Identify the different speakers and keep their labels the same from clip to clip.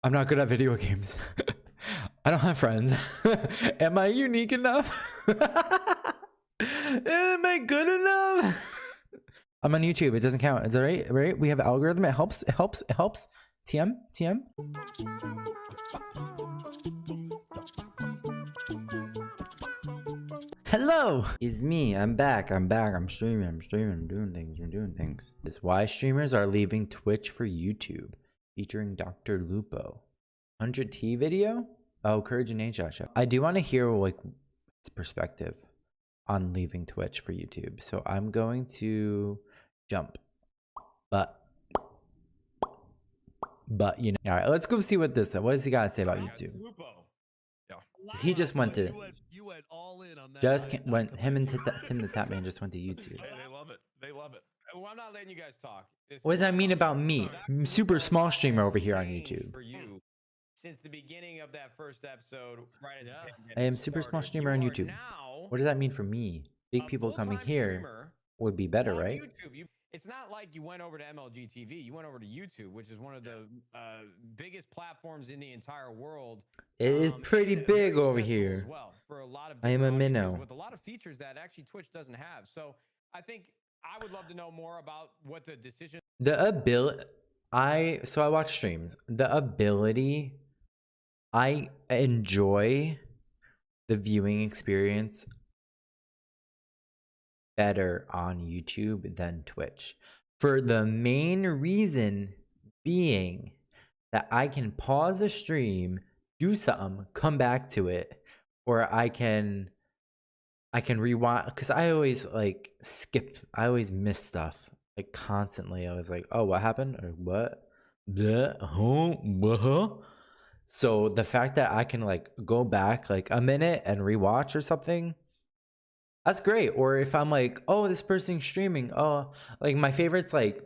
Speaker 1: I'm not good at video games. I don't have friends. Am I unique enough? Am I good enough? I'm on YouTube. It doesn't count. It's all right, right? We have algorithm. It helps. It helps. It helps. TM. TM. Hello. It's me. I'm back. I'm back. I'm streaming. I'm streaming. I'm doing things. I'm doing things. It's why streamers are leaving Twitch for YouTube, featuring DrLupo. 100T video. Oh, Courage and Nadeshot Show. I do want to hear like his perspective on leaving Twitch for YouTube. So I'm going to jump. But you know, all right, let's go see what does he got to say about YouTube. He just went to him and Tim the Tap Man just went to YouTube.
Speaker 2: Hey, they love it. They love it. Well, I'm not letting you guys talk.
Speaker 1: What does that mean about me? I'm super small streamer over here on YouTube.
Speaker 2: For you, since the beginning of that first episode, right as
Speaker 1: I am super small streamer on YouTube. What does that mean for me? Big people coming here would be better, right?
Speaker 2: YouTube. It's not like you went over to MLG TV. You went over to YouTube, which is one of the biggest platforms in the entire world.
Speaker 1: It is pretty big over here.
Speaker 2: As well, for a lot of
Speaker 1: I am a minnow
Speaker 2: with a lot of features that actually Twitch doesn't have. So I think I would love to know more about what the decision.
Speaker 1: The ability. I watch streams. The ability. I enjoy the viewing experience better on YouTube than Twitch, for the main reason being that I can pause a stream, do something, come back to it, or I can rewind, because I always like skip. I always miss stuff like constantly. I was like, oh, what happened, or what? So the fact that I can like go back like a minute and rewatch or something, that's great. Or if I'm like, oh, this person's streaming. Oh, like my favorite's like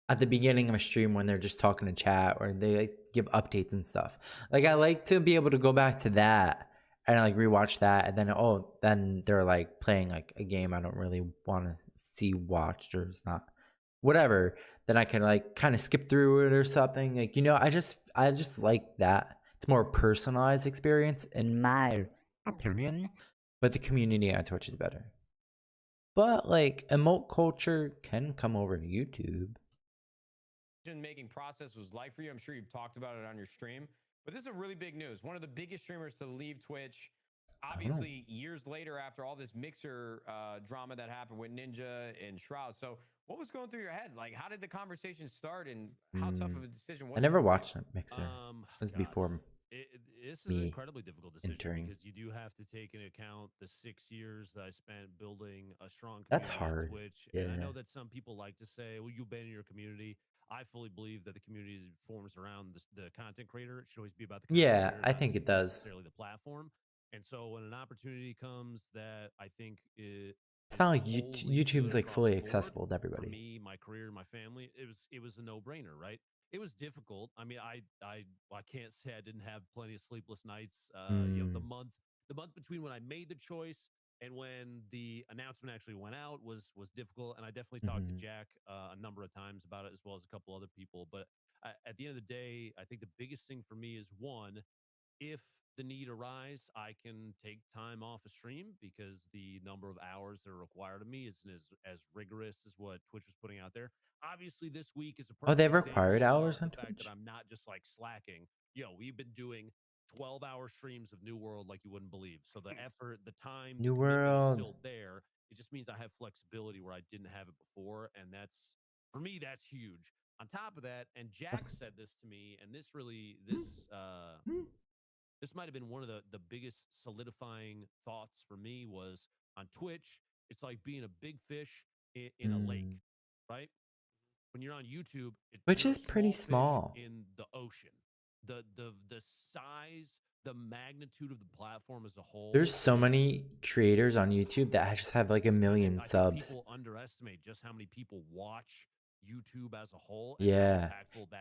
Speaker 1: at the beginning of a stream when they're just talking to chat or they like give updates and stuff. Like I like to be able to go back to that and like rewatch that, and then then they're like playing like a game I don't really want to see watched, or it's not whatever. Then I can like kind of skip through it or something. Like, you know, I just like that. It's more personalized experience in my opinion. But the community on Twitch is better. But like emote culture can come over to YouTube.
Speaker 2: Making process was like for you. I'm sure you've talked about it on your stream, but this is a really big news. One of the biggest streamers to leave Twitch, obviously years later after all this Mixer drama that happened with Ninja and Shroud. So what was going through your head? Like, how did the conversation start, and how tough of a decision was it?
Speaker 1: I never watched Mixer. This is before
Speaker 3: this is an incredibly difficult decision because you do have to take into account the 6 years that I spent building a strong community.
Speaker 1: That's hard.
Speaker 3: On Twitch.
Speaker 1: Yeah.
Speaker 3: And I know that some people like to say, well, you abandon your community. I fully believe that the community forms around the content creator. It should always be about the content creator,
Speaker 1: I think it does.
Speaker 3: Necessarily the platform. And so when an opportunity comes that I think
Speaker 1: it's not like YouTube's like fully accessible to everybody.
Speaker 3: For me, my career, my family, it was a no-brainer, right? It was difficult. I mean, I can't say I didn't have plenty of sleepless nights. You know, the month between when I made the choice and when the announcement actually went out was difficult. And I definitely talked to Jack a number of times about it, as well as a couple other people. But at the end of the day, I think the biggest thing for me is, one, if the need arise, I can take time off a stream because the number of hours that are required of me isn't as rigorous as what Twitch was putting out there. Obviously, this week is a perfect
Speaker 1: they've required hours on Twitch.
Speaker 3: That I'm not just like slacking. Yo, we've been doing 12-hour streams of New World like you wouldn't believe. So the effort, the time,
Speaker 1: New World
Speaker 3: is still there. It just means I have flexibility where I didn't have it before, and that's, for me, that's huge. On top of that, and Jack said this to me, and this might have been one of the biggest solidifying thoughts for me was on Twitch. It's like being a big fish in a lake, right? When you're on YouTube,
Speaker 1: which is pretty small
Speaker 3: in the ocean. The size, the magnitude of the platform as a whole.
Speaker 1: There's so many creators on YouTube that just have like 1 million subs.
Speaker 3: People underestimate just how many people watch YouTube as a whole.
Speaker 1: Yeah,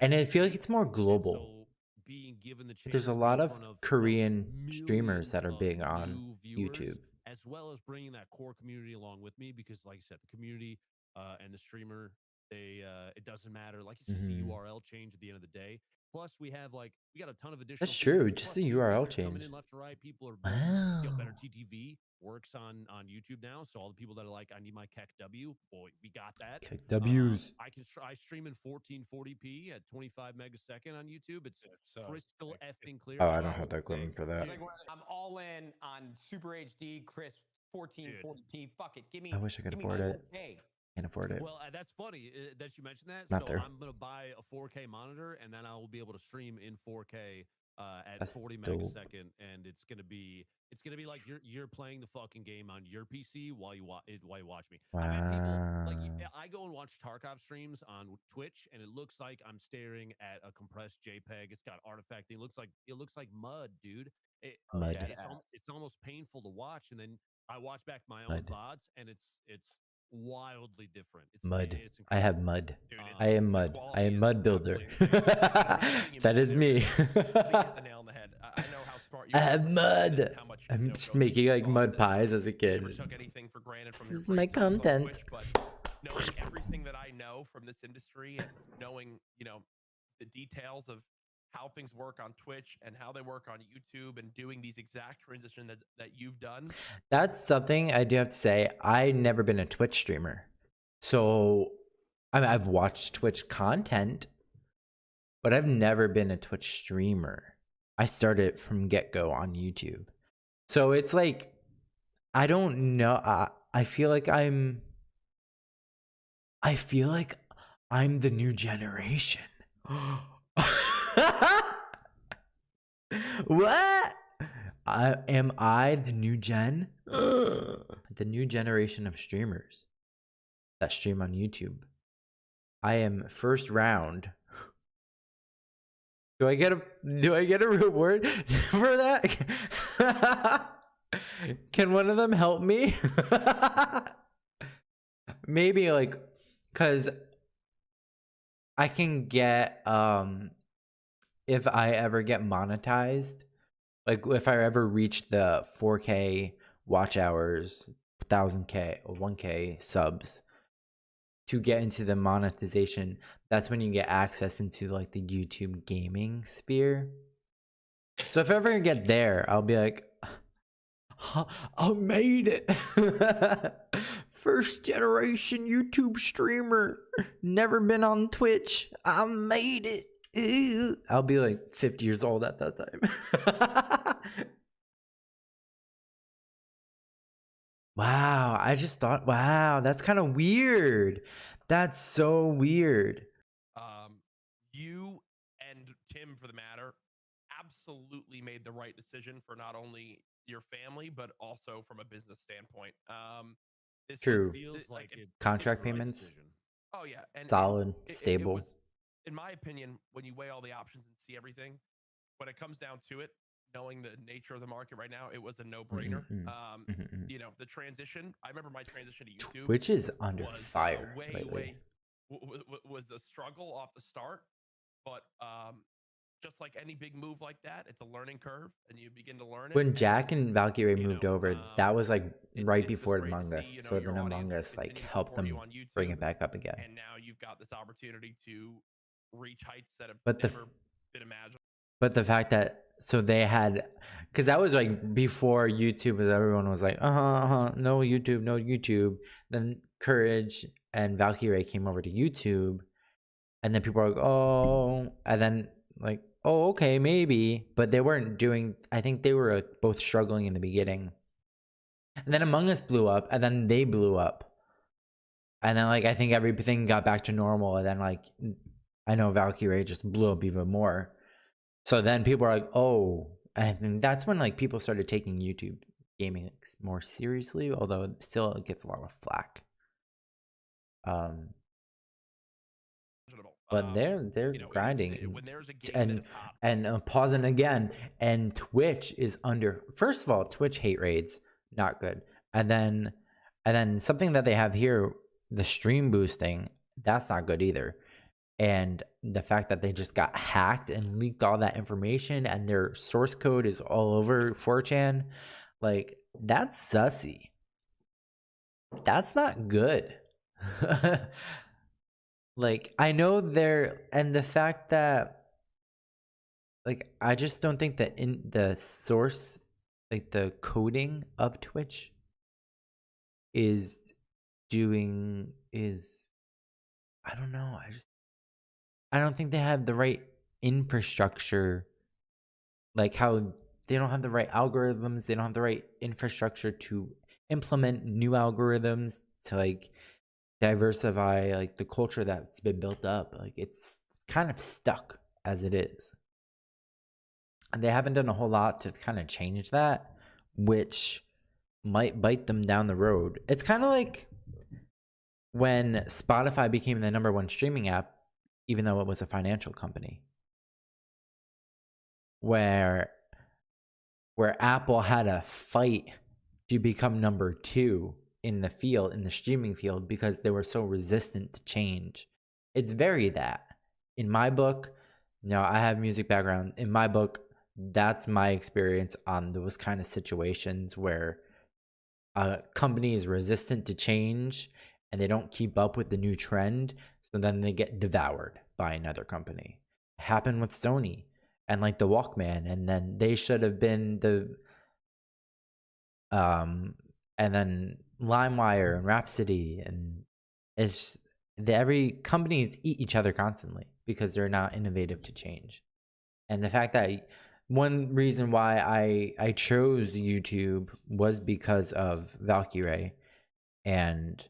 Speaker 1: and I feel like it's more global.
Speaker 3: So being given the chance,
Speaker 1: there's a lot of Korean streamers that are big on YouTube,
Speaker 3: as well as bringing that core community along with me, because like I said, the community and the streamer, it doesn't matter. Like, it's just a URL change at the end of the day. Plus, we got a ton of additional.
Speaker 1: That's true.
Speaker 3: features,
Speaker 1: Just
Speaker 3: plus
Speaker 1: the
Speaker 3: new
Speaker 1: URL
Speaker 3: features coming
Speaker 1: change.
Speaker 3: in left to right. People are building,
Speaker 1: Wow.
Speaker 3: better TTV works on YouTube now. So all the people that are like, I need my KEKW, boy, we got that.
Speaker 1: W's.
Speaker 3: I stream in 1440p at 25 megasecond on YouTube. It's crystal effing clear.
Speaker 1: Oh, I don't have the equipment for that.
Speaker 2: I'm all in on Super HD crisp 1440p. Fuck it, give me.
Speaker 1: I wish I could
Speaker 2: give me
Speaker 1: afford
Speaker 2: my
Speaker 1: it.
Speaker 2: okay.
Speaker 1: Can't afford it.
Speaker 3: Well, that's funny that you mentioned that.
Speaker 1: Not
Speaker 3: so
Speaker 1: there.
Speaker 3: I'm gonna buy a 4K monitor, and then I will be able to stream in 4K at
Speaker 1: That's
Speaker 3: 40
Speaker 1: dope.
Speaker 3: megasecond, and it's gonna be like you're playing the fucking game on your PC while you watch me.
Speaker 1: Wow.
Speaker 3: I've had people I go and watch Tarkov streams on Twitch, and it looks like I'm staring at a compressed JPEG. It's got artifacting. It looks like mud, dude.
Speaker 1: Mud.
Speaker 3: It's almost painful to watch, and then I watch back my own
Speaker 1: Mud.
Speaker 3: VODs, and it's wildly different.
Speaker 1: Mud.
Speaker 3: It's
Speaker 1: I have mud.
Speaker 2: Dude,
Speaker 1: I am mud. I am mud builder.
Speaker 2: absolutely
Speaker 1: That is me.
Speaker 2: You hit the nail on the head. I know how smart you
Speaker 1: I
Speaker 2: are
Speaker 1: have
Speaker 2: and
Speaker 1: mud.
Speaker 2: how much,
Speaker 1: I'm
Speaker 2: you know,
Speaker 1: just
Speaker 2: goes
Speaker 1: making
Speaker 2: into
Speaker 1: like
Speaker 2: sauce
Speaker 1: mud
Speaker 2: and
Speaker 1: pies as a kid.
Speaker 2: never took anything for granted from
Speaker 1: This
Speaker 2: your
Speaker 1: is my
Speaker 2: great times on
Speaker 1: content.
Speaker 2: Twitch, but knowing everything that I know from this industry and knowing, the details of how things work on Twitch and how they work on YouTube and doing these exact transitions that you've done.
Speaker 1: That's something I do have to say. I never been a Twitch streamer. So I mean, I've watched Twitch content, but I've never been a Twitch streamer. I started from get-go on YouTube. So it's like, I don't know. I feel like I'm the new generation. What? Am I the new gen? The new generation of streamers that stream on YouTube. I am first round. Do I get a reward for that? Can one of them help me? Maybe like, cause I can get if I ever get monetized, like if I ever reach the 4K watch hours, 1000K or 1K subs to get into the monetization, that's when you get access into like the YouTube gaming sphere. So if I ever get there, I'll be like, I made it. First generation YouTube streamer, never been on Twitch. I made it. Ew. I'll be like 50 years old at that time. Wow, I just thought, wow, that's kind of weird. That's so weird.
Speaker 2: You and Tim, for the matter, absolutely made the right decision for not only your family, but also from a business standpoint. This
Speaker 1: True.
Speaker 3: feels like
Speaker 1: Contract
Speaker 3: it's the right
Speaker 1: payments.
Speaker 3: decision.
Speaker 2: Oh yeah, and
Speaker 1: Solid,
Speaker 2: it
Speaker 1: stable.
Speaker 2: was, in my opinion, when you weigh all the options and see everything, when it comes down to it, knowing the nature of the market right now, it was a no-brainer. The transition. I remember my transition to YouTube.
Speaker 1: Twitch is under
Speaker 2: was,
Speaker 1: fire
Speaker 2: was a struggle off the start, but just like any big move like that, it's a learning curve, and you begin to learn it.
Speaker 1: When Jack and Valkyrie moved over, that was like right
Speaker 2: it's just
Speaker 1: before
Speaker 2: great to
Speaker 1: Among Us.
Speaker 2: see,
Speaker 1: So
Speaker 2: your
Speaker 1: then Among
Speaker 2: audience
Speaker 1: Us like
Speaker 2: continue to
Speaker 1: helped
Speaker 2: support you
Speaker 1: them
Speaker 2: on
Speaker 1: bring
Speaker 2: YouTube,
Speaker 1: it back up again.
Speaker 2: and now you've got this opportunity to reach heights that have
Speaker 1: But
Speaker 2: never been imagined.
Speaker 1: But the fact that, so they had, because that was like before YouTube, as everyone was like, no YouTube, no YouTube. Then Courage and Valkyrie came over to YouTube, and then people were like, oh, and then like, oh, okay, maybe, but they weren't doing. I think they were both struggling in the beginning, and then Among Us blew up, and then they blew up, and then like I think everything got back to normal, and then like I know Valkyrie just blew up even more. So then people are like, oh, and that's when like people started taking YouTube gaming more seriously, although it still gets a lot of flack. But they're grinding,
Speaker 2: When there's a game that is hot.
Speaker 1: and pausing again, and Twitch is under. First of all, Twitch hate raids, not good, and then something that they have here, the stream boosting, that's not good either. And the fact that they just got hacked and leaked all that information, and their source code is all over 4chan, like that's sussy. That's not good. Like I know and the fact that like I just don't think that in the source, like the coding of Twitch is I don't know. I don't think they have the right infrastructure, like how they don't have the right algorithms, they don't have the right infrastructure to implement new algorithms to like diversify like the culture that's been built up. Like it's kind of stuck as it is. And they haven't done a whole lot to kind of change that, which might bite them down the road. It's kind of like when Spotify became the #1 streaming app, even though it was a financial company, where Apple had a fight to become #2 in the field, in the streaming field, because they were so resistant to change. It's very that. In my book, I have music background. In my book, that's my experience on those kind of situations where a company is resistant to change and they don't keep up with the new trend, so then they get devoured by another company. It happened with Sony and like the Walkman, and then they should have been the and then LimeWire and Rhapsody, and every companies eat each other constantly because they're not innovative to change. And the fact that one reason why I chose YouTube was because of Valkyrie, and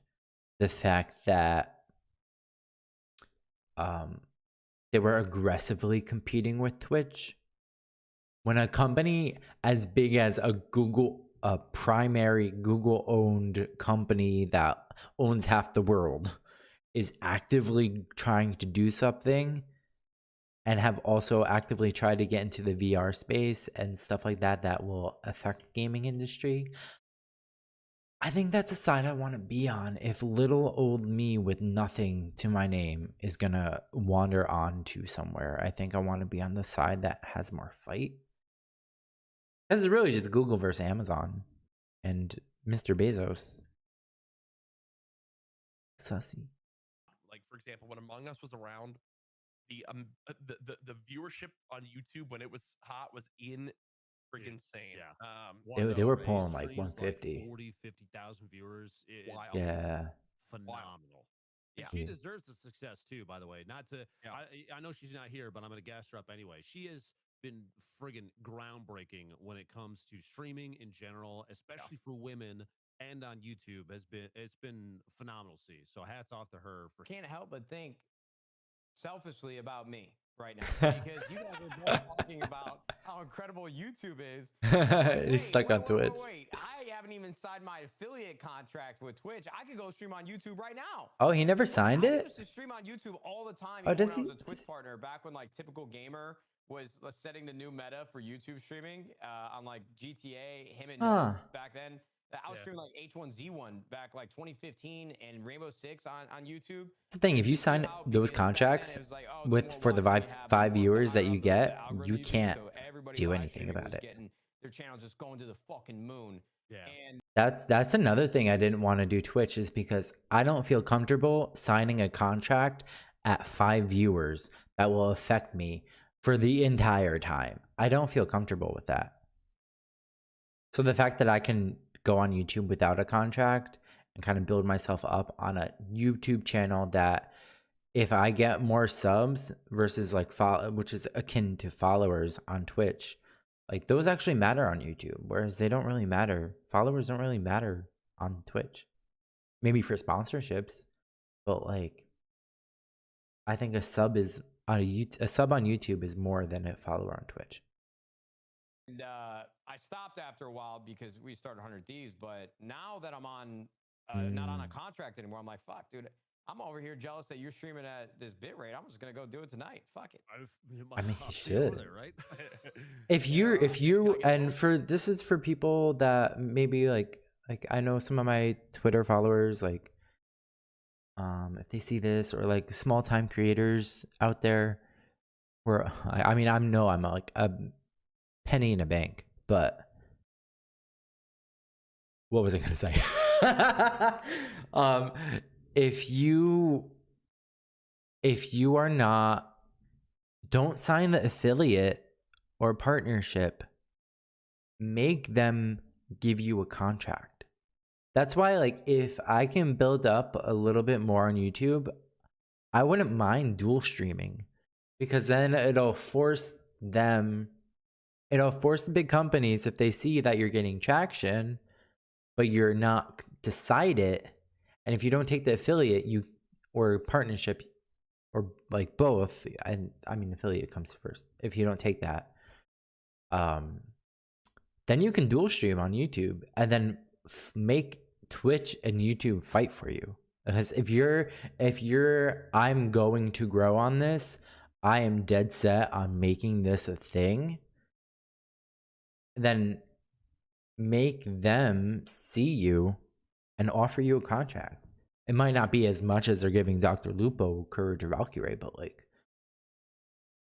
Speaker 1: the fact that they were aggressively competing with Twitch. When a company as big as a primary Google-owned company that owns half the world is actively trying to do something, and have also actively tried to get into the VR space and stuff like that that will affect gaming industry, I think that's a side I want to be on. If little old me with nothing to my name is going to wander on to somewhere, I think I want to be on the side that has more fight. This is really just Google versus Amazon and Mr. Bezos. Sussy.
Speaker 4: Like, for example, when Among Us was around, the viewership on YouTube when it was hot was freaking insane.
Speaker 3: Yeah.
Speaker 1: They were pulling like 150.
Speaker 3: 40, 50,000 viewers.
Speaker 4: Wild.
Speaker 1: Yeah.
Speaker 3: Phenomenal.
Speaker 4: Yeah.
Speaker 3: And she deserves the success too, by the way. Not to,
Speaker 4: Yeah.
Speaker 3: I know she's not here, but I'm going to gas her up anyway. She has been friggin' groundbreaking when it comes to streaming in general, especially for women, and on YouTube. It's been phenomenal to see. So hats off to her for.
Speaker 2: Can't help but think selfishly about me right now, because you guys are both talking about how incredible YouTube is.
Speaker 1: He's stuck on Twitch.
Speaker 2: Wait, I haven't even signed my affiliate contract with Twitch. I could go stream on YouTube right now.
Speaker 1: Oh, he never signed
Speaker 2: I
Speaker 1: it?
Speaker 2: used to stream on YouTube all the time.
Speaker 1: Oh,
Speaker 2: Even
Speaker 1: does
Speaker 2: when
Speaker 1: he?
Speaker 2: I was a Twitch partner back when like Typical Gamer was setting the new meta for YouTube streaming on like GTA, him and back then. I was streaming like H1Z1 back like 2015 and Rainbow Six on YouTube.
Speaker 1: That's the thing, if you sign those contracts for the 5 viewers that you get, you can't do anything about it.
Speaker 2: Their channel just going to the fucking moon.
Speaker 3: Yeah.
Speaker 2: And
Speaker 1: That's another thing I didn't want to do Twitch, is because I don't feel comfortable signing a contract at 5 viewers that will affect me for the entire time. I don't feel comfortable with that. So the fact that I can go on YouTube without a contract and kind of build myself up on a YouTube channel that, if I get more subs versus like which is akin to followers on Twitch, like those actually matter on YouTube, whereas they don't really matter. Followers don't really matter on Twitch. Maybe for sponsorships, but like I think a sub on YouTube is more than a follower on Twitch.
Speaker 2: And I stopped after a while because we started 100 Thieves. But now that I'm on, not on a contract anymore, I'm like, fuck, dude, I'm over here jealous that you're streaming at this bit rate. I'm just gonna go do it tonight. Fuck it.
Speaker 1: I mean, you should.
Speaker 3: There, right?
Speaker 1: If you and this is for people that maybe like I know some of my Twitter followers, like if they see this, or like small time creators out there, where I mean I'm like a penny in a bank, but what was I gonna say? If you are not, don't sign the affiliate or partnership, make them give you a contract. That's why, like, if I can build up a little bit more on YouTube, I wouldn't mind dual streaming, because then it'll force the big companies, if they see that you're getting traction, but you're not decided, and if you don't take the affiliate or partnership, or like both, I mean affiliate comes first. If you don't take that, then you can dual stream on YouTube and then make Twitch and YouTube fight for you. Because if I'm going to grow on this, I am dead set on making this a thing, then make them see you and offer you a contract. It might not be as much as they're giving DrLupo, Courage, or Valkyrie, but like,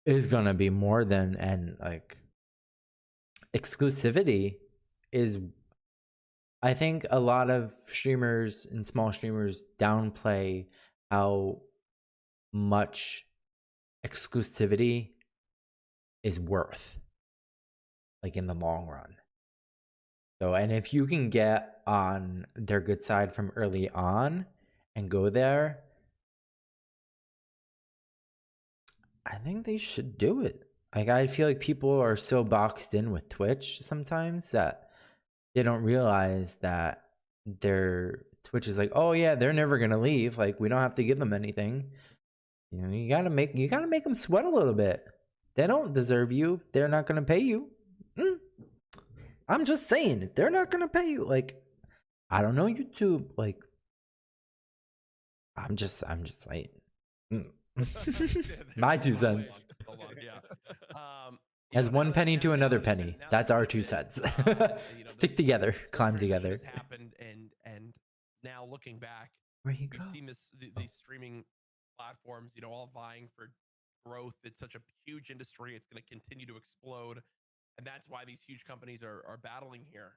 Speaker 1: it's gonna be more than, and like, exclusivity is, I think a lot of streamers and small streamers downplay how much exclusivity is worth, like, in the long run. So, and if you can get on their good side from early on and go there, I think they should do it. Like, I feel like people are so boxed in with Twitch sometimes that they don't realize that their Twitch is like, oh yeah, they're never gonna leave. Like, we don't have to give them anything. You know, you gotta make them sweat a little bit. They don't deserve you. They're not gonna pay you. I'm just saying, they're not gonna pay you. Like, I don't know YouTube. Like, I'm just saying. My 2 cents.
Speaker 4: Hold on, yeah.
Speaker 1: As one penny to another penny. That's our 2 cents. Stick together, climb together.
Speaker 4: Happened, and now looking back,
Speaker 1: Where you
Speaker 4: we've
Speaker 1: go?
Speaker 4: seen these streaming platforms, all vying for growth. It's such a huge industry. It's going to continue to explode, and that's why these huge companies are battling here.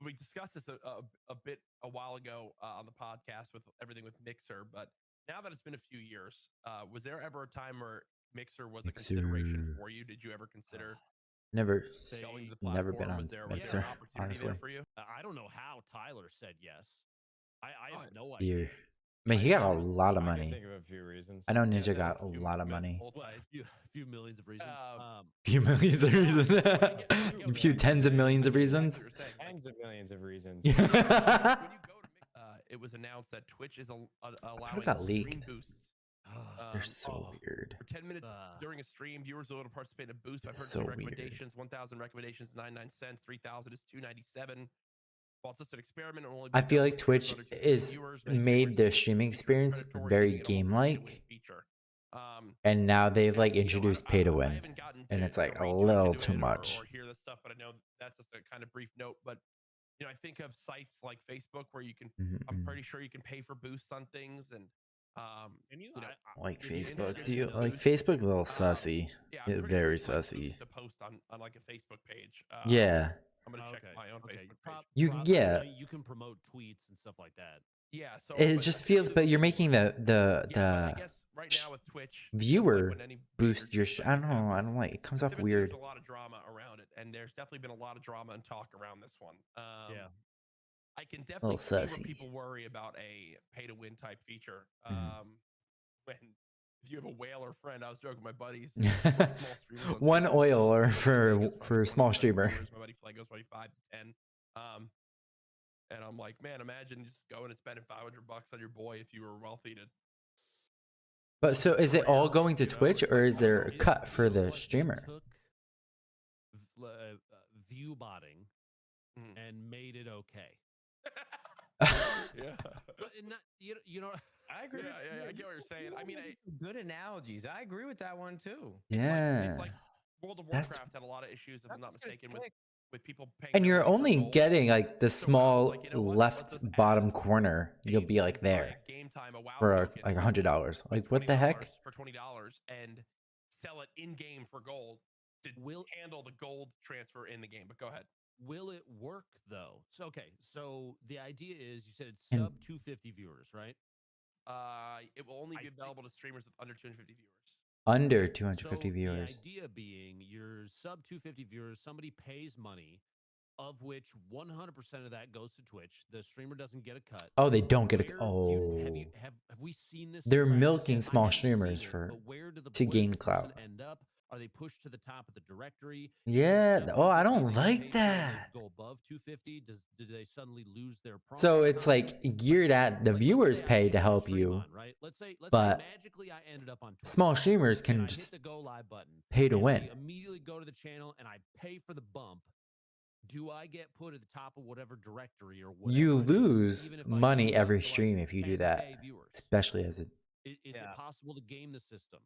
Speaker 4: We discussed this a bit a while ago on the podcast with everything with Mixer, but now that it's been a few years, was there ever a time where Mixer was a consideration for you? Did you ever consider
Speaker 1: Never
Speaker 4: selling the
Speaker 1: never
Speaker 4: platform?
Speaker 1: been on
Speaker 4: Was there
Speaker 1: Mixer,
Speaker 4: an opportunity
Speaker 1: honestly.
Speaker 4: there for you?
Speaker 3: I don't know how Tyler said yes. I have no
Speaker 1: Year.
Speaker 3: idea.
Speaker 1: I mean, he got a
Speaker 2: I
Speaker 1: lot of
Speaker 2: can
Speaker 1: money.
Speaker 2: think of a few reasons.
Speaker 1: I know
Speaker 4: Yeah,
Speaker 1: Ninja
Speaker 4: there's
Speaker 1: got a
Speaker 4: few
Speaker 1: lot of money.
Speaker 3: Well, a few millions of reasons.
Speaker 1: Few millions of reasons. A few tens of millions of reasons.
Speaker 2: Tens of millions of reasons.
Speaker 4: When you go to it was announced that Twitch is allowing
Speaker 1: got
Speaker 4: stream
Speaker 1: leaked.
Speaker 4: boosts.
Speaker 1: They're so weird.
Speaker 4: For 10 minutes during a stream, viewers will be able to participate in a boost. I've heard
Speaker 1: It's
Speaker 4: some
Speaker 1: so weird.
Speaker 4: recommendations. 1,000 recommendations, 99 cents. 3,000 is 297. While it's just an experiment, it'll only be
Speaker 1: I feel like
Speaker 4: available to
Speaker 1: Twitch
Speaker 4: under 250
Speaker 1: is
Speaker 4: viewers. Many
Speaker 1: made
Speaker 4: viewers
Speaker 1: their
Speaker 4: see
Speaker 1: streaming
Speaker 4: this as
Speaker 1: experience
Speaker 4: predatory,
Speaker 1: very
Speaker 4: making it almost a pay-to-win
Speaker 1: game-like,
Speaker 4: feature.
Speaker 1: and now they've like
Speaker 4: I
Speaker 1: introduced pay to
Speaker 4: I
Speaker 1: win,
Speaker 4: haven't gotten
Speaker 1: and
Speaker 4: to
Speaker 1: it's like a
Speaker 4: read
Speaker 1: little
Speaker 4: into
Speaker 1: too
Speaker 4: it
Speaker 1: much.
Speaker 4: or hear this stuff, but I know that's just a kind of brief note. But I think of sites like Facebook where you can. I'm pretty sure you can pay for boosts on things, and
Speaker 1: Like
Speaker 4: if you
Speaker 1: Facebook,
Speaker 4: get
Speaker 1: do you
Speaker 4: a
Speaker 1: like
Speaker 4: boost,
Speaker 1: Facebook? A little sussy.
Speaker 4: Yeah, I'm
Speaker 1: It's
Speaker 4: pretty
Speaker 1: very
Speaker 4: sure it's like
Speaker 1: sussy.
Speaker 4: boost to post on like a Facebook page.
Speaker 1: Yeah.
Speaker 4: I'm gonna check my own Facebook page.
Speaker 1: You yeah.
Speaker 3: You can promote tweets and stuff like that.
Speaker 4: Yeah, so
Speaker 1: It just feels, but you're making
Speaker 4: I
Speaker 1: the
Speaker 4: guess right now with Twitch,
Speaker 1: viewer
Speaker 4: just like when any
Speaker 1: boost
Speaker 4: bigger
Speaker 1: your.
Speaker 4: news like
Speaker 1: I
Speaker 4: this
Speaker 1: don't know. I
Speaker 4: happens,
Speaker 1: don't like. It comes off
Speaker 4: typically
Speaker 1: weird.
Speaker 4: There's a lot of drama around it, and there's definitely been a lot of drama and talk around this one.
Speaker 3: Yeah.
Speaker 4: I can definitely see
Speaker 1: sussy.
Speaker 4: where people worry about a pay-to-win type feature. When if you have a whale or friend, I was joking with my buddies. We're small streamers on
Speaker 1: One
Speaker 4: Twitch,
Speaker 1: oil
Speaker 4: so
Speaker 1: or
Speaker 4: Flagos
Speaker 1: for
Speaker 4: probably
Speaker 1: a small
Speaker 4: 25
Speaker 1: streamer.
Speaker 4: viewers, my buddy Flagos probably 5 to 10. And I'm like, man, imagine just going and spending $500 on your boy if you were wealthy to.
Speaker 1: But so is it all going to Twitch, or is there a
Speaker 3: It
Speaker 1: cut for
Speaker 3: feels
Speaker 1: the
Speaker 3: like they
Speaker 1: streamer?
Speaker 3: took view botting and made it okay.
Speaker 4: Yeah.
Speaker 3: But you know.
Speaker 2: I agree.
Speaker 4: Yeah, I get what you're saying. I mean,
Speaker 2: good analogies. I agree with that one too.
Speaker 1: Yeah.
Speaker 4: it's like World of
Speaker 1: That's-
Speaker 4: Warcraft had a lot of issues, if I'm not mistaken, with people paying.
Speaker 1: And
Speaker 4: their
Speaker 1: you're
Speaker 4: money for
Speaker 1: only
Speaker 4: gold.
Speaker 1: getting like the
Speaker 4: So I was
Speaker 1: small
Speaker 4: like, you know what?
Speaker 1: left
Speaker 4: Let's just add
Speaker 1: bottom corner. You'll
Speaker 4: a
Speaker 1: be like there
Speaker 4: game time, a WoW
Speaker 1: for
Speaker 4: token
Speaker 1: like $100. Like what the heck?
Speaker 4: for $20 and sell it in game for gold to handle the gold transfer in the game. But go ahead.
Speaker 3: Will it work though? So so the idea is you said it's
Speaker 1: And-
Speaker 3: sub 250 viewers, right?
Speaker 4: It will only be available to streamers with under 250 viewers.
Speaker 1: Under
Speaker 3: So
Speaker 1: 250 viewers.
Speaker 3: the idea being, your sub 250 viewers, somebody pays money, of which 100% of that goes to Twitch. The streamer doesn't get a cut.
Speaker 1: Oh, they don't get a.
Speaker 3: Where
Speaker 1: Oh,
Speaker 3: have we seen this? in
Speaker 1: they're
Speaker 3: practice
Speaker 1: milking
Speaker 3: yet? I
Speaker 1: small
Speaker 3: haven't
Speaker 1: streamers
Speaker 3: seen it,
Speaker 1: for
Speaker 3: but where do the
Speaker 1: to
Speaker 3: where does
Speaker 1: gain
Speaker 3: the person
Speaker 1: clout.
Speaker 3: end up? Are they pushed to the top of the directory?
Speaker 1: Yeah.
Speaker 3: If they're
Speaker 1: Oh, I
Speaker 3: 250
Speaker 1: don't
Speaker 3: and they get
Speaker 1: like
Speaker 3: paid more, they
Speaker 1: that.
Speaker 3: go above 250. Do they suddenly lose their promo
Speaker 1: So it's
Speaker 3: time?
Speaker 1: like geared at the
Speaker 3: Like, let's
Speaker 1: viewers
Speaker 3: say I
Speaker 1: pay
Speaker 3: get
Speaker 1: to
Speaker 3: a
Speaker 1: help
Speaker 3: stream
Speaker 1: you,
Speaker 3: on, right? Let's say
Speaker 1: but
Speaker 3: magically I ended up on Twitch,
Speaker 1: small streamers
Speaker 3: and
Speaker 1: can
Speaker 3: I
Speaker 1: just
Speaker 3: hit the go live button,
Speaker 1: pay to
Speaker 3: and
Speaker 1: win.
Speaker 3: I immediately go to the channel and I pay for the bump. Do I get put at the top of whatever directory or whatever?
Speaker 1: You
Speaker 3: it is,
Speaker 1: lose
Speaker 3: even if I
Speaker 1: money
Speaker 3: shoot up
Speaker 1: every
Speaker 3: to, like,
Speaker 1: stream if you do
Speaker 3: 10K
Speaker 1: that,
Speaker 3: viewers?
Speaker 1: especially as a.
Speaker 3: Is
Speaker 2: Yeah.
Speaker 3: it possible to game the system?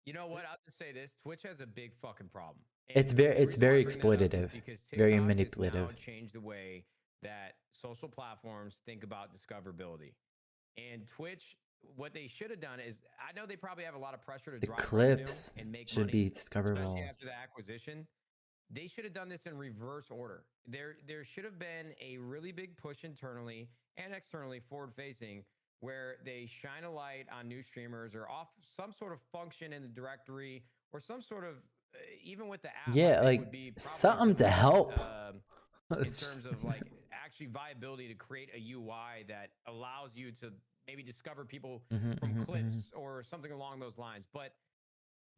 Speaker 2: You know what? I'll just say this: Twitch has a big fucking problem.
Speaker 1: It's
Speaker 2: And
Speaker 1: very-
Speaker 2: the
Speaker 1: it's
Speaker 2: reason why I
Speaker 1: very
Speaker 2: bring that up is
Speaker 1: exploitative,
Speaker 2: because
Speaker 1: very
Speaker 2: TikTok has
Speaker 1: manipulative.
Speaker 2: now changed the way that social platforms think about discoverability. And Twitch, what they should have done is, I know they probably have a lot of pressure to
Speaker 1: The
Speaker 2: drive revenue
Speaker 1: clips
Speaker 2: and make
Speaker 1: should
Speaker 2: money,
Speaker 1: be
Speaker 2: especially
Speaker 1: discoverable.
Speaker 2: after the acquisition. They should have done this in reverse order. There should have been a really big push internally and externally, forward facing, where they shine a light on new streamers or off some sort of function in the directory or some sort of even with the app.
Speaker 1: Yeah,
Speaker 2: I think
Speaker 1: like
Speaker 2: would be probably
Speaker 1: something
Speaker 2: the
Speaker 1: to
Speaker 2: best,
Speaker 1: help.
Speaker 2: in
Speaker 1: It's
Speaker 2: terms
Speaker 1: just-
Speaker 2: of like actually viability to create a UI that allows you to maybe discover people
Speaker 1: Mhm,
Speaker 2: from
Speaker 1: mhm,
Speaker 2: clips
Speaker 1: mhm.
Speaker 2: or something along those lines. But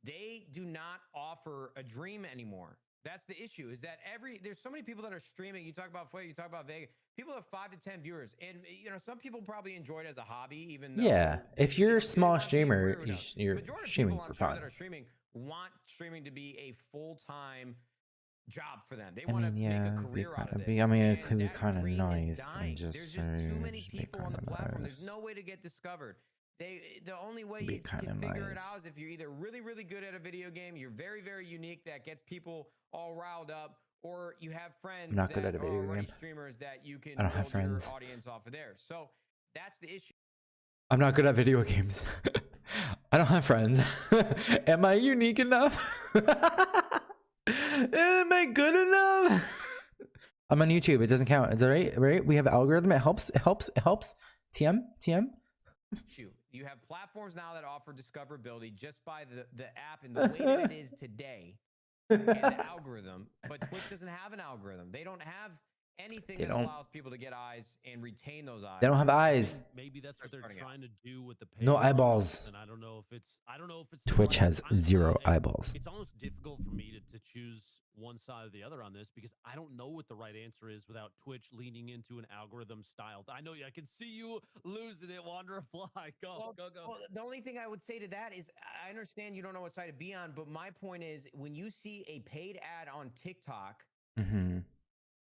Speaker 2: they do not offer a dream anymore. That's the issue, is that there's so many people that are streaming. You talk about Fuego, you talk about Vega. People have 5 to 10 viewers. And some people probably enjoy it as a hobby, even though
Speaker 1: Yeah, if you're a
Speaker 2: they
Speaker 1: small
Speaker 2: want to be a
Speaker 1: streamer,
Speaker 2: career, who knows?
Speaker 1: you're
Speaker 2: Majority of
Speaker 1: streaming
Speaker 2: people,
Speaker 1: for
Speaker 2: I'm sure,
Speaker 1: fun.
Speaker 2: that are streaming want streaming to be a full-time job for them. They
Speaker 1: I
Speaker 2: want to
Speaker 1: mean,
Speaker 2: make
Speaker 1: yeah,
Speaker 2: a
Speaker 1: it'd be
Speaker 2: career out of
Speaker 1: kind
Speaker 2: this.
Speaker 1: of. I mean, it
Speaker 2: And
Speaker 1: could be
Speaker 2: that
Speaker 1: kind of
Speaker 2: dream is
Speaker 1: nice
Speaker 2: dying.
Speaker 1: and just.
Speaker 2: There's just too many
Speaker 1: it'd be
Speaker 2: people on the
Speaker 1: kinda
Speaker 2: platform. There's
Speaker 1: nice.
Speaker 2: no way to get discovered. The only way
Speaker 1: Be
Speaker 2: you can
Speaker 1: kinda
Speaker 2: figure it
Speaker 1: nice.
Speaker 2: out is if you're either really, really good at a video game, you're very, very unique, that gets people all riled up, or you have friends
Speaker 1: not good
Speaker 2: that
Speaker 1: at a
Speaker 2: are
Speaker 1: video
Speaker 2: already
Speaker 1: game.
Speaker 2: streamers that you can
Speaker 1: I don't have
Speaker 2: build your
Speaker 1: friends.
Speaker 2: audience off of there. So that's the issue.
Speaker 1: I'm not good at video games. I don't have friends. Am I unique enough? Am I good enough? I'm on YouTube. It doesn't count. Is that right? Right? We have algorithm. It helps. It helps. It helps. TM.
Speaker 2: You have platforms now that offer discoverability just by the app and the way that it is today and the algorithm. But Twitch doesn't have an algorithm. They don't have anything
Speaker 1: They
Speaker 2: that
Speaker 1: don't.
Speaker 2: allows people to get eyes and retain those eyes.
Speaker 1: They don't have eyes.
Speaker 3: Maybe that's what they're
Speaker 2: starting out.
Speaker 3: trying to do with the
Speaker 1: No
Speaker 3: pay
Speaker 1: eyeballs.
Speaker 3: And I don't know if it's
Speaker 1: Twitch
Speaker 3: smart.
Speaker 1: has
Speaker 3: Honestly,
Speaker 1: 0 eyeballs.
Speaker 3: It's almost difficult for me to choose one side or the other on this, because I don't know what the right answer is without Twitch leaning into an algorithm style. I know I can see you losing it, Wanderer Fly. Go.
Speaker 2: Well, the only thing I would say to that is, I understand you don't know what side to be on, but my point is, when you see a paid ad on TikTok,
Speaker 1: Mm-hmm.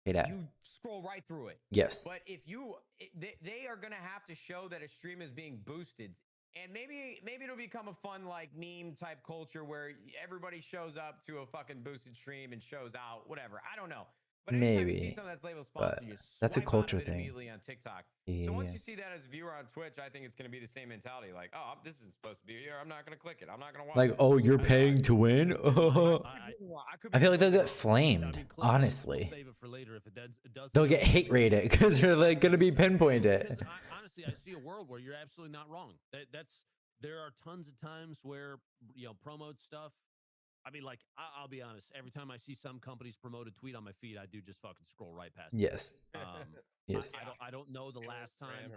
Speaker 2: you scroll right through it.
Speaker 1: Yes.
Speaker 2: But if they are going to have to show that a stream is being boosted, and maybe it'll become a fun like meme type culture where everybody shows up to a fucking boosted stream and shows out, whatever. I don't know. But anytime you see
Speaker 1: Maybe,
Speaker 2: something that's labeled
Speaker 1: but
Speaker 2: sponsored, you
Speaker 1: that's a
Speaker 2: swipe
Speaker 1: culture
Speaker 2: out of it
Speaker 1: thing.
Speaker 2: immediately on TikTok.
Speaker 1: Yeah.
Speaker 2: So once you see that as a viewer on Twitch, I think it's going to be the same mentality. Like, oh, this isn't supposed to be here. I'm not going to click it. I'm not going to watch
Speaker 1: Like,
Speaker 2: it.
Speaker 1: oh, you're paying to win? I feel like they'll get
Speaker 3: I
Speaker 1: flamed,
Speaker 3: mean, clearly,
Speaker 1: honestly.
Speaker 3: we'll save it for later if it does
Speaker 1: They'll
Speaker 3: have
Speaker 1: get
Speaker 3: to
Speaker 1: hate rated because they're like going to be pinpointed.
Speaker 3: Because honestly, I see a world where you're absolutely not wrong. There are tons of times where promote stuff. I mean, like, I'll be honest. Every time I see some companies promote a tweet on my feed, I do just fucking scroll right past it.
Speaker 1: Yes.
Speaker 3: Yes.
Speaker 1: Yes.
Speaker 3: I don't know the last time.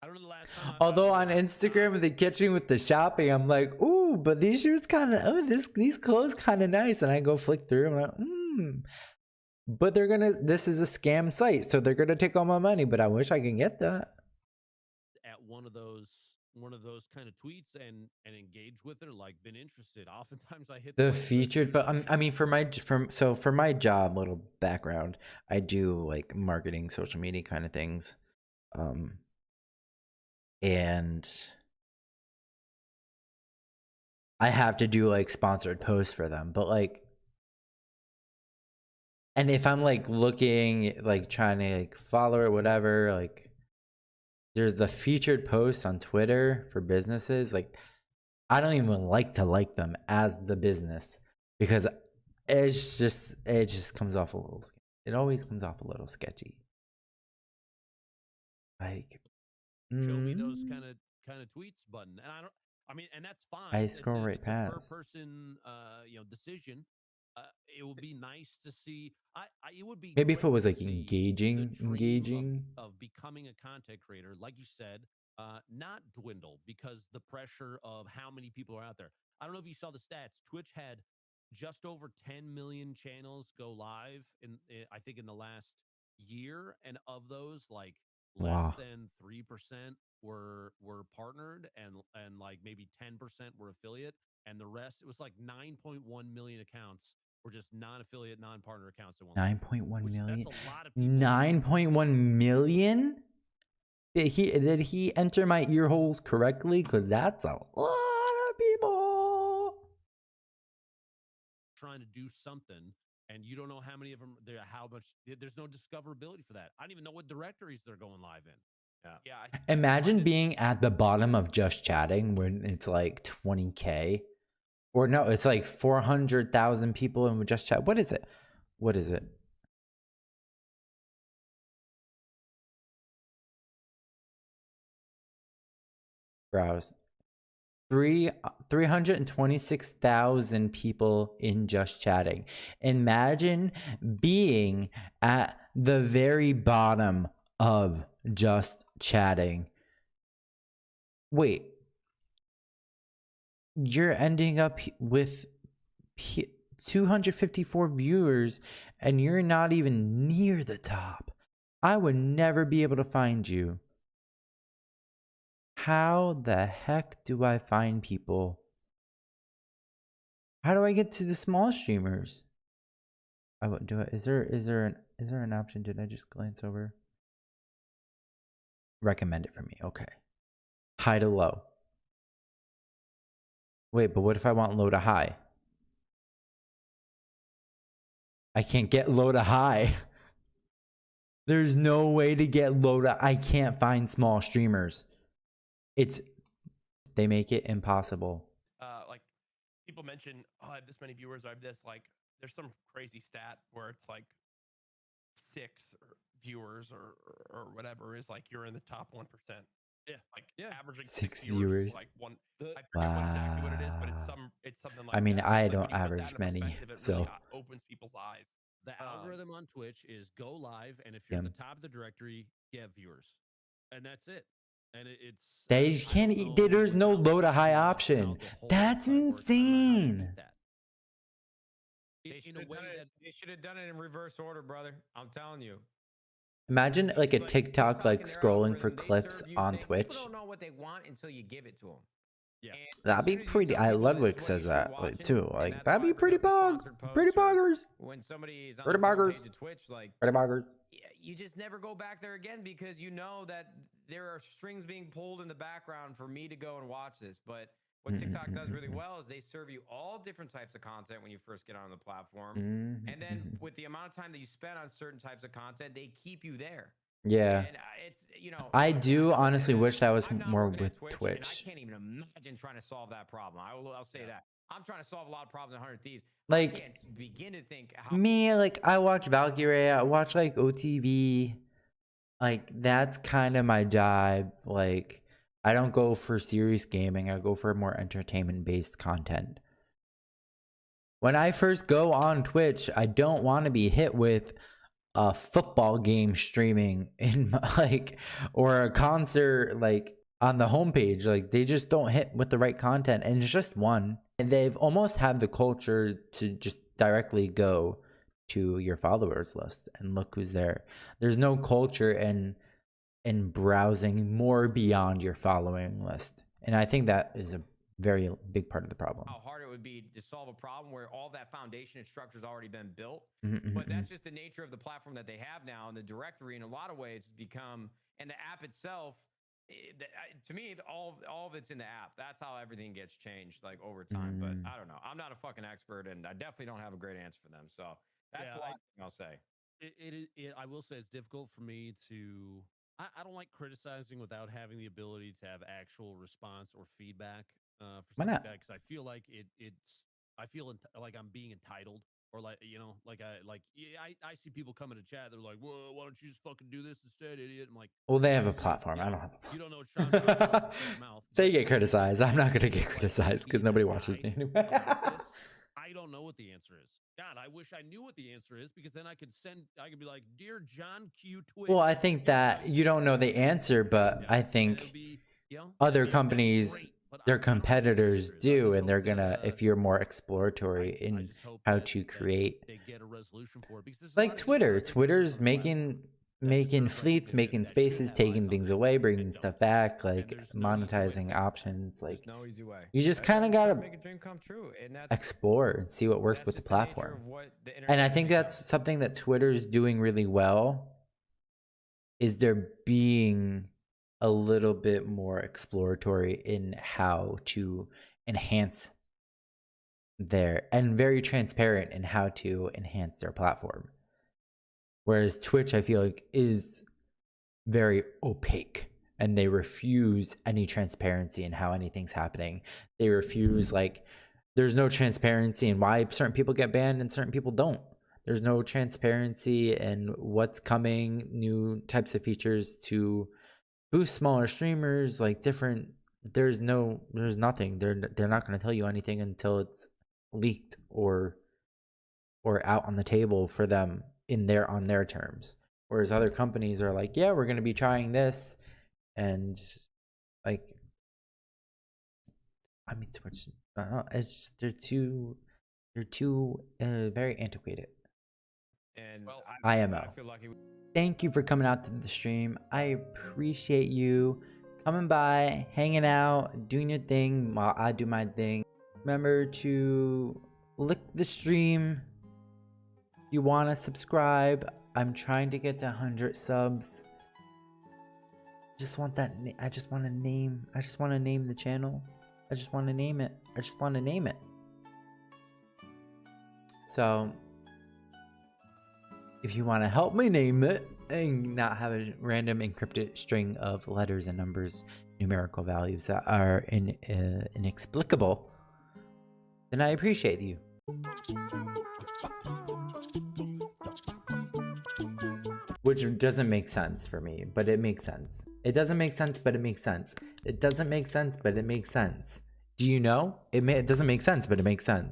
Speaker 3: I don't know the last time.
Speaker 1: Although on Instagram they catch me with the shopping, I'm like, ooh, but these shoes kind of, these clothes kind of nice, and I go flick through. I'm like, but this is a scam site, so they're gonna take all my money. But I wish I can get that.
Speaker 3: At one of those kind of tweets and engage with it, or like been interested. Oftentimes I hit
Speaker 1: The
Speaker 3: like,
Speaker 1: featured, but I mean, for my job, little background, I do like marketing, social media kind of things, and I have to do like sponsored posts for them. But like, and if I'm like looking, like trying to like follow or whatever, like there's the featured posts on Twitter for businesses. Like, I don't even like to like them as the business, because it just comes off a little. It always comes off a little sketchy. Like,
Speaker 3: show me those kind of tweets button, and I mean, and that's fine.
Speaker 1: I scroll right
Speaker 3: It's a per
Speaker 1: past.
Speaker 3: person, decision. It would be nice to see. It would be
Speaker 1: Maybe if it
Speaker 3: great
Speaker 1: was
Speaker 3: to
Speaker 1: like
Speaker 3: see the dream
Speaker 1: engaging.
Speaker 3: of becoming a content creator, like you said, not dwindle because the pressure of how many people are out there. I don't know if you saw the stats. Twitch had just over 10 million channels go live I think in the last year, and of those, like less
Speaker 1: Wow.
Speaker 3: than 3% were partnered, and like maybe 10% were affiliate, and the rest, it was like 9.1 million accounts were just non-affiliate, non-partner accounts that went live.
Speaker 1: 9.1
Speaker 3: Which
Speaker 1: million.
Speaker 3: that's a lot of people.
Speaker 1: 9.1 million? Did he enter my ear holes correctly? Because that's a lot of people.
Speaker 3: Trying to do something, and you don't know how many of them there, how much. There's no discoverability for that. I don't even know what directories they're going live in.
Speaker 4: Yeah.
Speaker 1: Imagine being at the bottom of just chatting when it's like 20K. Or no, it's like 400,000 people in just chat. What is it? What is it? Browse. 326,000 people in just chatting. Imagine being at the very bottom of just chatting. Wait. You're ending up with 254 viewers and you're not even near the top. I would never be able to find you. How the heck do I find people? How do I get to the small streamers? Is there an option? Did I just glance over? Recommend it for me. Okay. High to low. Wait, but what if I want low to high? I can't get low to high. There's no way to get low to. I can't find small streamers. They make it impossible.
Speaker 4: Like people mention, oh, I have this many viewers, I have this. Like, there's some crazy stat where it's like 6 viewers or whatever is like you're in the top 1%. Averaging
Speaker 1: 6
Speaker 4: 6
Speaker 1: viewers.
Speaker 4: is like one. I forget exactly what it is, but it's something like.
Speaker 1: I mean,
Speaker 4: that.
Speaker 1: I
Speaker 4: Like,
Speaker 1: don't
Speaker 4: when you put that
Speaker 1: average
Speaker 4: into
Speaker 1: many,
Speaker 4: perspective, it
Speaker 1: so
Speaker 4: really opens people's eyes.
Speaker 3: The algorithm on Twitch is go live, and if
Speaker 1: Yeah.
Speaker 3: you're at the top of the directory, get viewers, and that's it. And it's
Speaker 1: they can't. There's no low to high option. That's insane.
Speaker 2: They should have done it in reverse order, brother. I'm telling you.
Speaker 1: Imagine like a
Speaker 2: But
Speaker 1: TikTok like
Speaker 2: and their
Speaker 1: scrolling for
Speaker 2: algorithm, they
Speaker 1: clips
Speaker 2: serve you
Speaker 1: on
Speaker 2: things.
Speaker 1: Twitch.
Speaker 2: People don't know what they want until you give it to them.
Speaker 3: Yeah.
Speaker 2: And
Speaker 1: That'd
Speaker 2: as
Speaker 1: be
Speaker 2: soon as you
Speaker 1: pretty.
Speaker 2: tell people this
Speaker 1: Ludwig
Speaker 2: is what
Speaker 1: says
Speaker 2: you should be
Speaker 1: that like
Speaker 2: watching,
Speaker 1: too.
Speaker 2: and
Speaker 1: Like
Speaker 2: that's
Speaker 1: that'd
Speaker 2: why I
Speaker 1: be
Speaker 2: bring
Speaker 1: pretty
Speaker 2: up the
Speaker 1: bug.
Speaker 2: sponsored posts
Speaker 1: Pretty
Speaker 2: or
Speaker 1: buggers.
Speaker 2: when somebody is on
Speaker 1: Pretty
Speaker 2: the front
Speaker 1: buggers.
Speaker 2: page of Twitch, like
Speaker 1: Pretty buggers.
Speaker 2: you just never go back there again because you know that there are strings being pulled in the background for me to go and watch this. But what TikTok does really well is they serve you all different types of content when you first get on the platform. And then with the amount of time that you spend on certain types of content, they keep you there.
Speaker 1: Yeah.
Speaker 2: And it's,
Speaker 1: I do honestly wish that was
Speaker 2: I'm not
Speaker 1: more
Speaker 2: working at
Speaker 1: with
Speaker 2: And I
Speaker 1: Twitch.
Speaker 2: can't even imagine trying to solve that problem. I'll say that. I'm trying to solve a lot of problems in 100 Thieves.
Speaker 1: Like,
Speaker 2: I can't begin to think how.
Speaker 1: Me, like I watch Valkyrie, I watch like OTV. Like that's kind of my jive. Like I don't go for serious gaming. I go for more entertainment based content. When I first go on Twitch, I don't want to be hit with a football game streaming in like or a concert like on the homepage. Like they just don't hit with the right content, and it's just one. And they've almost had the culture to just directly go to your followers list and look who's there. There's no culture in browsing more beyond your following list, and I think that is a very big part of the problem.
Speaker 2: How hard it would be to solve a problem where all that foundation and structure has already been built.
Speaker 1: Mm-hmm.
Speaker 2: But that's just the nature of the platform that they have now, and the directory in a lot of ways has become, and the app itself, to me, all of it's in the app. That's how everything gets changed like over time. But I don't know. I'm not a fucking expert, and I definitely don't have a great answer for them. So that's the last thing I'll say.
Speaker 3: I will say it's difficult for me to. I don't like criticizing without having the ability to have actual response or feedback for something like that, because I feel like I feel like I'm being entitled Or like, you know, I see people come into chat. They're like, "Well, why don't you just fucking do this instead, idiot?" I'm like,
Speaker 1: Well, they have a
Speaker 3: "Guys,
Speaker 1: platform.
Speaker 3: you
Speaker 1: I
Speaker 3: know,
Speaker 1: don't have a
Speaker 3: you don't know what
Speaker 1: platform.
Speaker 3: Sean Jones shut his mouth."
Speaker 1: They
Speaker 3: But
Speaker 1: get
Speaker 3: if
Speaker 1: criticized. I'm not gonna get
Speaker 3: like,
Speaker 1: criticized because
Speaker 3: be
Speaker 1: nobody
Speaker 3: that
Speaker 1: watches
Speaker 3: guy
Speaker 1: me anyway.
Speaker 3: about this, I don't know what the answer is. God, I wish I knew what the answer is, because then I could be like, "Dear John Q Twitch."
Speaker 1: Well, I think that you don't know the answer, but
Speaker 3: Yeah,
Speaker 1: I
Speaker 3: and it'll
Speaker 1: think
Speaker 3: be, you know,
Speaker 1: other
Speaker 3: that'd be
Speaker 1: companies,
Speaker 3: great, but
Speaker 1: their
Speaker 3: I don't know what the
Speaker 1: competitors
Speaker 3: answer is. I
Speaker 1: do,
Speaker 3: just
Speaker 1: and they're
Speaker 3: hope that,
Speaker 1: gonna, if you're more
Speaker 3: I
Speaker 1: exploratory in
Speaker 3: just hope
Speaker 1: how
Speaker 3: that
Speaker 1: to create,
Speaker 3: they get a resolution for it, because there's a lot
Speaker 1: like
Speaker 3: of good
Speaker 1: Twitter.
Speaker 3: content
Speaker 1: Twitter's
Speaker 3: on our platform
Speaker 1: making
Speaker 3: that deserve
Speaker 1: fleets,
Speaker 3: recognition,
Speaker 1: making
Speaker 3: that should
Speaker 1: spaces,
Speaker 3: have eyes
Speaker 1: taking
Speaker 3: on
Speaker 1: things
Speaker 3: them
Speaker 1: away,
Speaker 3: and
Speaker 1: bringing
Speaker 3: don't.
Speaker 1: stuff back,
Speaker 2: And
Speaker 1: like
Speaker 2: there's no easy way to
Speaker 1: monetizing
Speaker 2: fix that.
Speaker 1: options.
Speaker 2: There's
Speaker 1: Like
Speaker 2: no easy way.
Speaker 1: you just
Speaker 2: That's
Speaker 1: kind
Speaker 2: why
Speaker 1: of
Speaker 2: you're trying
Speaker 1: gotta
Speaker 2: to make a dream come true, and that's
Speaker 1: explore and see what works
Speaker 2: that's
Speaker 1: with the
Speaker 2: just the nature
Speaker 1: platform.
Speaker 2: of what the
Speaker 1: And
Speaker 2: internet
Speaker 1: I
Speaker 2: is
Speaker 1: think
Speaker 2: made
Speaker 1: that's
Speaker 2: of.
Speaker 1: something that Twitter's doing really well, is they're being a little bit more exploratory in how to enhance and very transparent in how to enhance their platform. Whereas Twitch, I feel like, is very opaque, and they refuse any transparency in how anything's happening. They refuse, like, there's no transparency in why certain people get banned and certain people don't. There's no transparency in what's coming, new types of features to boost smaller streamers, like different. There's nothing. They're not going to tell you anything until it's leaked or out on the table for them on their terms. Whereas other companies are like, yeah, we're going to be trying this, and like, I mean, Twitch, they're too very antiquated.
Speaker 2: And
Speaker 4: Well,
Speaker 1: IMO.
Speaker 2: I feel lucky.
Speaker 1: Thank you for coming out to the stream. I appreciate you coming by, hanging out, doing your thing while I do my thing. Remember to lick the stream. You want to subscribe. I'm trying to get to 100 subs. Just want that. I just want to name the channel. I just want to name it. So if you want to help me name it and not have a random encrypted string of letters and numbers, numerical values that are inexplicable, then I appreciate you. Which doesn't make sense for me, but it makes sense. It doesn't make sense, but it makes sense. It doesn't make sense, but it makes sense. Do you know? It doesn't make sense, but it makes sense.